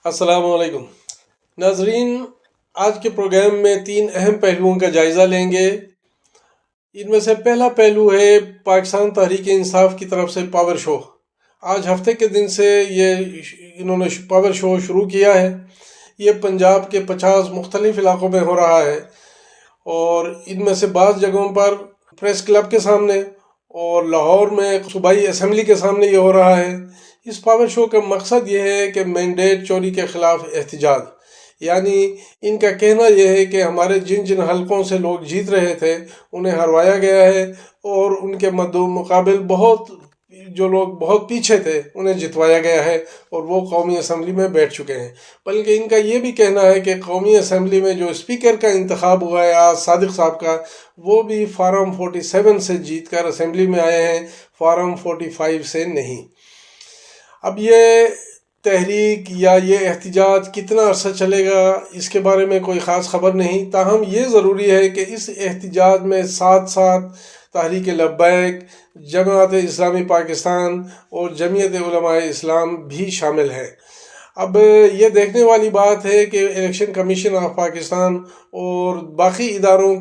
السلام علیکم ناظرین، آج کے پروگرام میں 3 اہم پہلوؤں کا جائزہ لیں گے۔ ان میں سے پہلا پہلو ہے پاکستان تحریک انصاف کی طرف سے پاور شو۔ آج ہفتے کے دن سے انہوں نے پاور شو شروع کیا ہے۔ یہ پنجاب کے 50 مختلف علاقوں میں ہو رہا ہے اور ان میں سے بعض جگہوں پر پریس کلب کے سامنے اور لاہور میں صوبائی اسمبلی کے سامنے یہ ہو رہا ہے۔ اس پاور شو کا مقصد یہ ہے کہ مینڈیٹ چوری کے خلاف احتجاج، یعنی ان کا کہنا یہ ہے کہ ہمارے جن حلقوں سے لوگ جیت رہے تھے انہیں ہروایا گیا ہے اور ان کے مقابل جو لوگ بہت پیچھے تھے انہیں جتوایا گیا ہے اور وہ قومی اسمبلی میں بیٹھ چکے ہیں۔ بلکہ ان کا یہ بھی کہنا ہے کہ قومی اسمبلی میں جو اسپیکر کا انتخاب ہوا ہے آج صادق صاحب کا، وہ بھی فارم 47 سے جیت کر اسمبلی میں آئے ہیں، فارم 45 سے نہیں۔ اب یہ تحریک یا یہ احتجاج کتنا عرصہ چلے گا اس کے بارے میں کوئی خاص خبر نہیں، تاہم یہ ضروری ہے کہ اس احتجاج میں ساتھ ساتھ تحریک لبیک، جماعت اسلامی پاکستان اور جمعیت علماء اسلام بھی شامل ہیں۔ اب یہ دیکھنے والی بات ہے کہ الیکشن کمیشن آف پاکستان اور باقی اداروں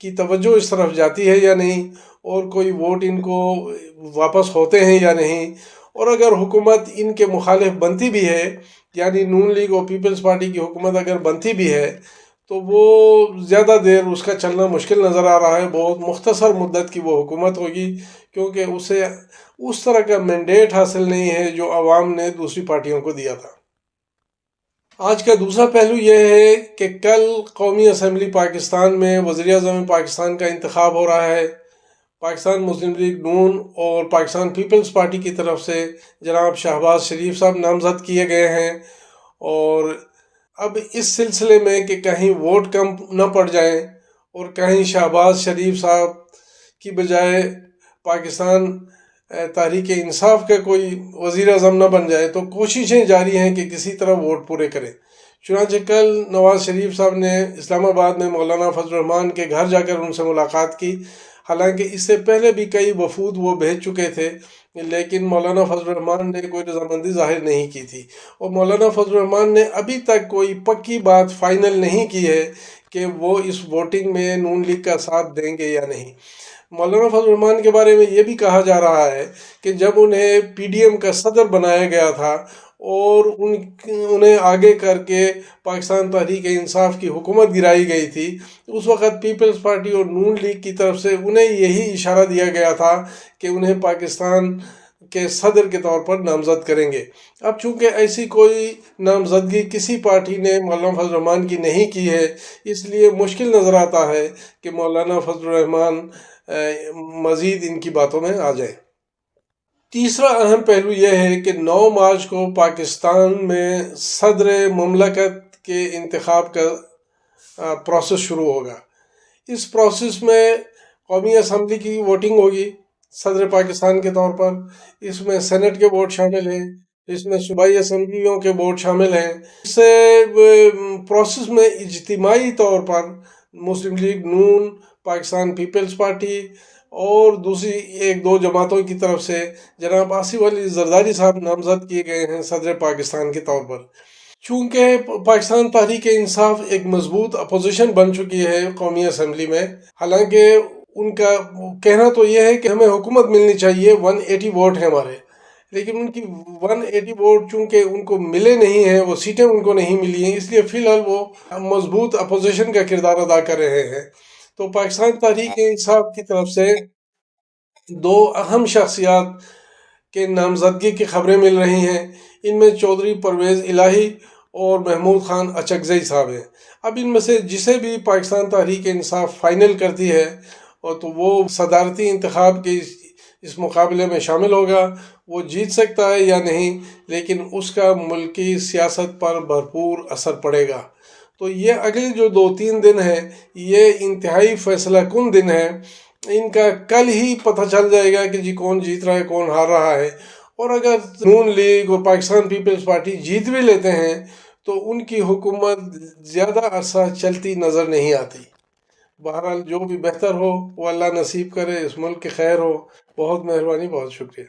کی توجہ اس طرف جاتی ہے یا نہیں، اور کوئی ووٹ ان کو واپس ہوتے ہیں یا نہیں، اور اگر حکومت ان کے مخالف بنتی بھی ہے، یعنی نون لیگ اور پیپلز پارٹی کی حکومت اگر بنتی بھی ہے تو وہ زیادہ دیر اس کا چلنا مشکل نظر آ رہا ہے۔ بہت مختصر مدت کی وہ حکومت ہوگی، کیونکہ اسے اس طرح کا مینڈیٹ حاصل نہیں ہے جو عوام نے دوسری پارٹیوں کو دیا تھا۔ آج کا دوسرا پہلو یہ ہے کہ کل قومی اسمبلی پاکستان میں وزیر اعظم پاکستان کا انتخاب ہو رہا ہے۔ پاکستان مسلم لیگ نون اور پاکستان پیپلز پارٹی کی طرف سے جناب شہباز شریف صاحب نامزد کیے گئے ہیں، اور اب اس سلسلے میں کہ کہیں ووٹ کم نہ پڑ جائیں اور کہیں شہباز شریف صاحب کی بجائے پاکستان تحریک انصاف کا کوئی وزیر اعظم نہ بن جائے، تو کوششیں جاری ہیں کہ کسی طرح ووٹ پورے کریں۔ چنانچہ کل نواز شریف صاحب نے اسلام آباد میں مولانا فضل الرحمان کے گھر جا کر ان سے ملاقات کی۔ حالانکہ اس سے پہلے بھی کئی وفود وہ بھیج چکے تھے، لیکن مولانا فضل الرحمان نے کوئی رضامندی ظاہر نہیں کی تھی، اور مولانا فضل الرحمان نے ابھی تک کوئی پکی بات فائنل نہیں کی ہے کہ وہ اس ووٹنگ میں نون لیگ کا ساتھ دیں گے یا نہیں۔ مولانا فضل الرحمان کے بارے میں یہ بھی کہا جا رہا ہے کہ جب انہیں پی ڈی ایم کا صدر بنایا گیا تھا اور انہیں آگے کر کے پاکستان تحریک انصاف کی حکومت گرائی گئی تھی، اس وقت پیپلز پارٹی اور نون لیگ کی طرف سے انہیں یہی اشارہ دیا گیا تھا کہ انہیں پاکستان کے صدر کے طور پر نامزد کریں گے۔ اب چونکہ ایسی کوئی نامزدگی کسی پارٹی نے مولانا فضل الرحمان کی نہیں کی ہے، اس لیے مشکل نظر آتا ہے کہ مولانا فضل الرحمان مزید ان کی باتوں میں آ جائیں۔ تیسرا اہم پہلو یہ ہے کہ 9 مارچ کو پاکستان میں صدر مملکت کے انتخاب کا پروسیس شروع ہوگا۔ اس پروسیس میں قومی اسمبلی کی ووٹنگ ہوگی صدر پاکستان کے طور پر، اس میں سینٹ کے ووٹ شامل ہیں، اس میں صوبائی اسمبلیوں کے ووٹ شامل ہیں۔ اس پروسیس میں اجتماعی طور پر مسلم لیگ نون، پاکستان پیپلز پارٹی اور دوسری 1-2 جماعتوں کی طرف سے جناب آصف علی زرداری صاحب نامزد کیے گئے ہیں صدر پاکستان کے طور پر۔ چونکہ پاکستان تحریک انصاف ایک مضبوط اپوزیشن بن چکی ہے قومی اسمبلی میں، حالانکہ ان کا کہنا تو یہ ہے کہ ہمیں حکومت ملنی چاہیے، 180 ووٹ ہیں ہمارے، لیکن ان کی 180 ووٹ چونکہ ان کو ملے نہیں ہیں، وہ سیٹیں ان کو نہیں ملی ہیں، اس لیے فی الحال وہ مضبوط اپوزیشن کا کردار ادا کر رہے ہیں۔ تو پاکستان تحریک انصاف کی طرف سے 2 اہم شخصیات کے نامزدگی کی خبریں مل رہی ہیں۔ ان میں چودھری پرویز الہی اور محمود خان اچکزئی صاحب ہیں۔ اب ان میں سے جسے بھی پاکستان تحریک انصاف فائنل کرتی ہے اور تو وہ صدارتی انتخاب کے اس مقابلے میں شامل ہوگا، وہ جیت سکتا ہے یا نہیں، لیکن اس کا ملکی سیاست پر بھرپور اثر پڑے گا۔ تو یہ اگلے جو 2-3 دن ہیں یہ انتہائی فیصلہ کن دن ہیں۔ ان کا کل ہی پتہ چل جائے گا کہ جی کون جیت رہا ہے کون ہار رہا ہے، اور اگر نون لیگ اور پاکستان پیپلز پارٹی جیت بھی لیتے ہیں تو ان کی حکومت زیادہ عرصہ چلتی نظر نہیں آتی۔ بہرحال جو بھی بہتر ہو وہ اللہ نصیب کرے، اس ملک کے خیر ہو۔ بہت مہربانی، بہت شکریہ۔